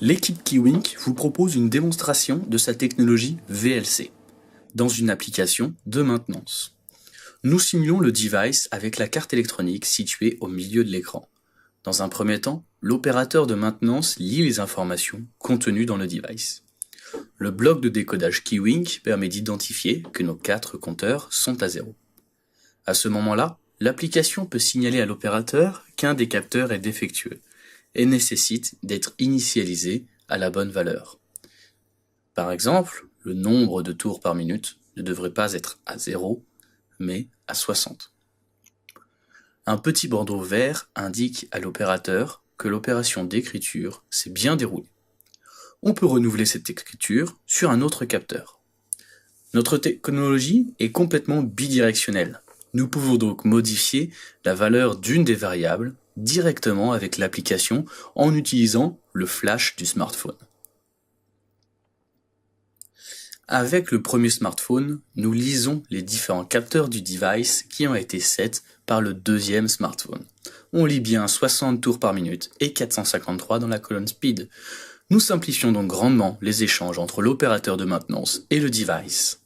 L'équipe Kiwink vous propose une démonstration de sa technologie VLC dans une application de maintenance. Nous simulons le device avec la carte électronique située au milieu de l'écran. Dans un premier temps, l'opérateur de maintenance lit les informations contenues dans le device. Le bloc de décodage Kiwink permet d'identifier que nos 4 compteurs sont à 0. À ce moment-là, l'application peut signaler à l'opérateur qu'un des capteurs est défectueux et nécessite d'être initialisé à la bonne valeur. Par exemple, le nombre de tours par minute ne devrait pas être à 0, mais à 60. Un petit bandeau vert indique à l'opérateur que l'opération d'écriture s'est bien déroulée. On peut renouveler cette écriture sur un autre capteur. Notre technologie est complètement bidirectionnelle. Nous pouvons donc modifier la valeur d'une des variables directement avec l'application en utilisant le flash du smartphone. Avec le premier smartphone, nous lisons les différents capteurs du device qui ont été set par le deuxième smartphone. On lit bien 60 tours par minute et 453 dans la colonne speed. Nous simplifions donc grandement les échanges entre l'opérateur de maintenance et le device.